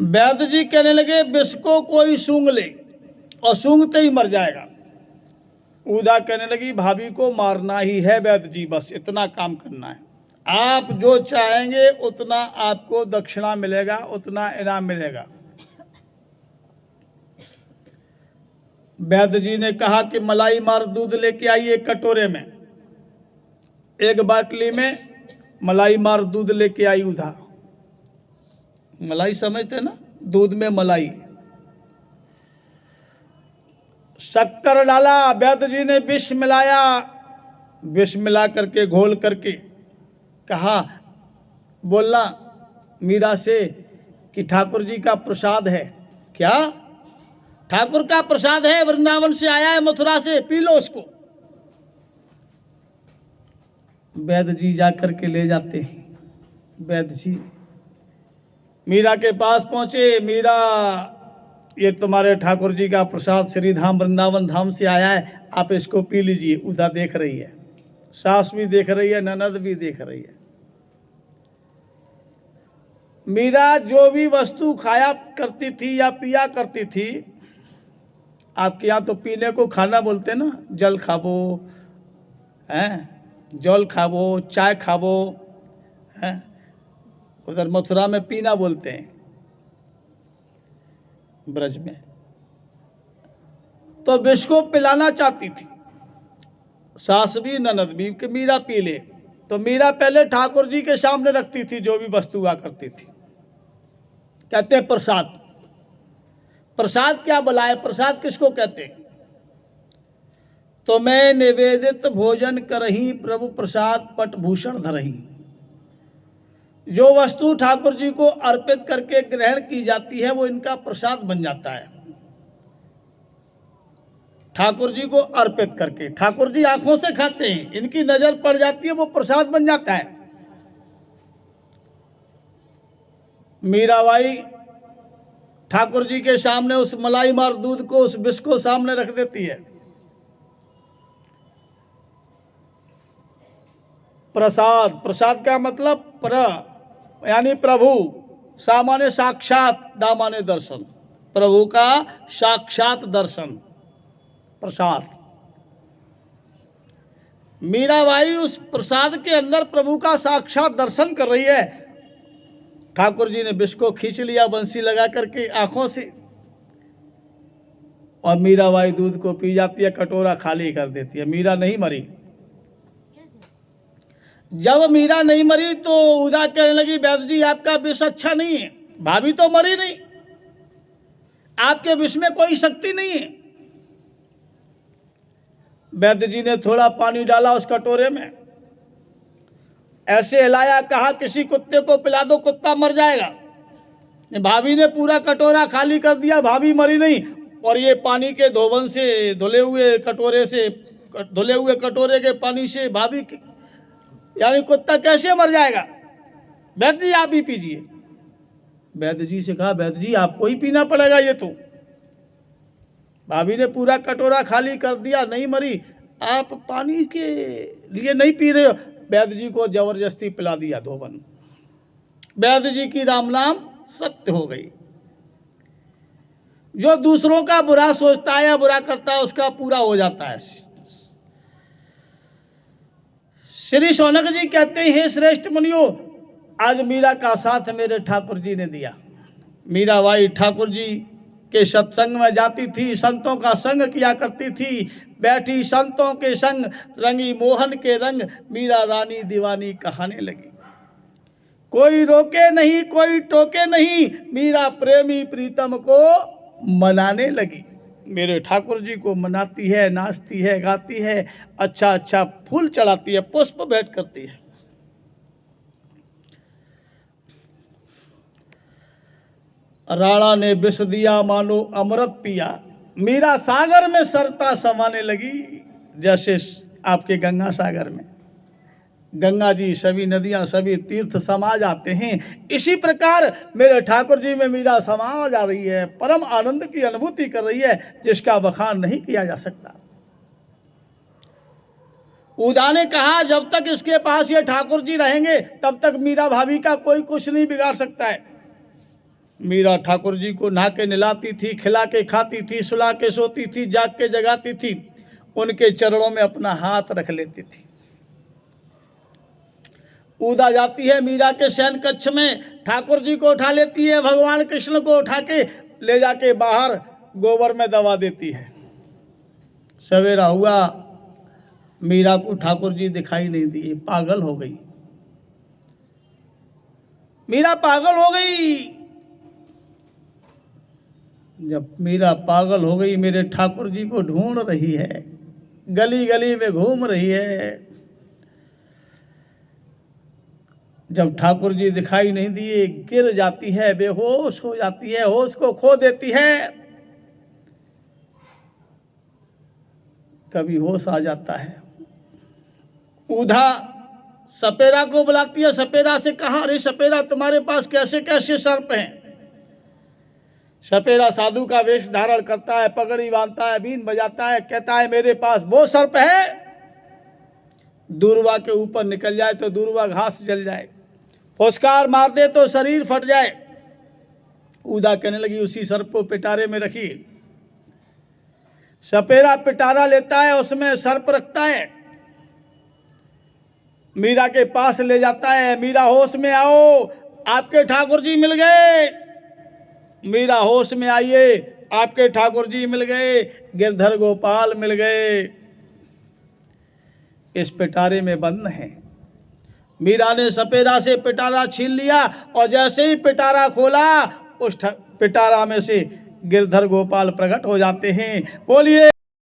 वैद्य जी कहने लगे विष को कोई सूंघ ले और सूंघते ही मर जाएगा। उदा कहने लगी भाभी को मारना ही है वैद्य जी, बस इतना काम करना है। आप जो चाहेंगे उतना आपको दक्षिणा मिलेगा, उतना इनाम मिलेगा। वैद्य जी ने कहा कि मलाई मार दूध लेके आइए एक कटोरे में। एक बाटली में मलाई मार दूध लेके आई उधा। मलाई समझते ना, दूध में मलाई। शक्कर डाला, वैद्य जी ने विष मिलाया। विष मिला करके घोल करके कहा, बोलना मीरा से कि ठाकुर जी का प्रसाद है। क्या? ठाकुर का प्रसाद है, वृंदावन से आया है, मथुरा से, पी लो उसको। वैद्य जी जाकर के ले जाते हैं। वैद्य जी मीरा के पास पहुंचे। मीरा, ये तुम्हारे ठाकुर जी का प्रसाद श्री धाम वृंदावन धाम से आया है, आप इसको पी लीजिए। उदा देख रही है, सास भी देख रही है, ननद भी देख रही है। मीरा जो भी वस्तु खाया करती थी या पिया करती थी, आपके यहाँ तो पीने को खाना बोलते ना, जल खाबो हैं, जल खाबो, चाय खाबो हैं, उधर मथुरा में पीना बोलते हैं, ब्रज में। तो विष को पिलाना चाहती थी सास भी ननद भी कि मीरा पी ले। तो मीरा पहले ठाकुर जी के सामने रखती थी जो भी वस्तु हुआ करती थी। कहते हैं प्रसाद। प्रसाद क्या बुलाए, प्रसाद किसको कहते हैं? तो मैं निवेदित भोजन करही प्रभु प्रसाद पटभूषण धरही। जो वस्तु ठाकुर जी को अर्पित करके ग्रहण की जाती है वो इनका प्रसाद बन जाता है। ठाकुर जी को अर्पित करके, ठाकुर जी आंखों से खाते हैं, इनकी नजर पड़ जाती है, वो प्रसाद बन जाता है। मीराबाई ठाकुर जी के सामने उस मलाई मार दूध को, उस विष को सामने रख देती है। प्रसाद, प्रसाद का मतलब यानी प्रभु, सामान्य साक्षात, दामाने दर्शन, प्रभु का साक्षात दर्शन, प्रसाद। मीराबाई उस प्रसाद के अंदर प्रभु का साक्षात दर्शन कर रही है। ठाकुर जी ने विष को खींच लिया बंसी लगा करके आंखों से, और मीराबाई दूध को पी जाती है, कटोरा खाली कर देती है। मीरा नहीं मरी। जब मीरा नहीं मरी तो उदा कहने लगी वैद्य जी आपका विष अच्छा नहीं है, भाभी तो मरी नहीं, आपके विष में कोई शक्ति नहीं है। वैद्य जी ने थोड़ा पानी डाला उस कटोरे में, ऐसे हिलाया, कहा किसी कुत्ते को पिला दो, कुत्ता मर जाएगा। भाभी ने पूरा कटोरा खाली कर दिया, भाभी मरी नहीं। और ये पानी के धोवन से, धुले हुए कटोरे के पानी से भाभी यानी कुत्ता कैसे मर जाएगा? वैद्य जी आप ही पीजिए। वैद्य जी से कहा वैद्य जी आपको ही पीना पड़ेगा ये तो, भाभी ने पूरा कटोरा खाली कर दिया, नहीं मरी, आप पानी के लिए नहीं पी रहे हो। वैद्य जी को जबरदस्ती पिला दिया धोवन। वैद्य जी की राम नाम सत्य हो गई। जो दूसरों का बुरा सोचता है या बुरा करता है उसका पूरा हो जाता है। श्री शौनक जी कहते हैं हे श्रेष्ठ मुनियों, आज मीरा का साथ मेरे ठाकुर जी ने दिया। मीराबाई ठाकुर जी के सत्संग में जाती थी, संतों का संग किया करती थी, बैठी संतों के संग, रंगी मोहन के रंग, मीरा रानी दीवानी कहाने लगी। कोई रोके नहीं, कोई टोके नहीं, मीरा प्रेमी प्रीतम को मनाने लगी। मेरे ठाकुर जी को मनाती है, नाचती है, गाती है, अच्छा अच्छा फूल चढ़ाती है, पुष्प भेंट करती है। राणा ने विष दिया मानो अमृत पिया, मीरा सागर में सरता समाने लगी, जैसे आपके गंगा सागर में गंगा जी, सभी नदियां, सभी तीर्थ समा जाते हैं, इसी प्रकार मेरे ठाकुर जी में मीरा समा जा रही है, परम आनंद की अनुभूति कर रही है जिसका बखान नहीं किया जा सकता। उदा ने कहा जब तक इसके पास ये ठाकुर जी रहेंगे तब तक मीरा भाभी का कोई कुछ नहीं बिगाड़ सकता है। मीरा ठाकुर जी को नहा के नहलाती थी, खिला के खाती थी, सुला के सोती थी, जाग के जगाती थी, उनके चरणों में अपना हाथ रख लेती थी। उदा जाती है मीरा के शयन कक्ष में, ठाकुर जी को उठा लेती है, भगवान कृष्ण को उठा के ले जाके बाहर गोबर में दबा देती है। सवेरा हुआ, मीरा को ठाकुर जी दिखाई नहीं दिए, पागल हो गई। मीरा पागल हो गई। जब मीरा पागल हो गई, मेरे ठाकुर जी को ढूंढ रही है, गली गली में घूम रही है। जब ठाकुर जी दिखाई नहीं दिए, गिर जाती है, बेहोश हो जाती है, होश को खो देती है। कभी होश आ जाता है। ऊधा सपेरा को बुलाती है, सपेरा से कहा, अरे सपेरा तुम्हारे पास कैसे कैसे सर्प हैं? सपेरा साधु का वेश धारण करता है, पगड़ी बांधता है, बीन बजाता है, कहता है मेरे पास वो सर्प है, दूर्वा के ऊपर निकल जाए तो दूर्वा घास जल जाए, फुसकार मार दे तो शरीर फट जाए। ऊदा कहने लगी उसी सर्प को पिटारे में रखी। सपेरा पिटारा लेता है, उसमें सर्प रखता है, मीरा के पास ले जाता है। मीरा होश में आओ, आपके ठाकुर जी मिल गए। मीरा होश में आइए, आपके ठाकुर जी मिल गए, गिरधर गोपाल मिल गए, इस पिटारे में बंद है। मीरा ने सपेरा से पिटारा छीन लिया और जैसे ही पिटारा खोला, उस पिटारा में से गिरधर गोपाल प्रकट हो जाते हैं। बोलिए।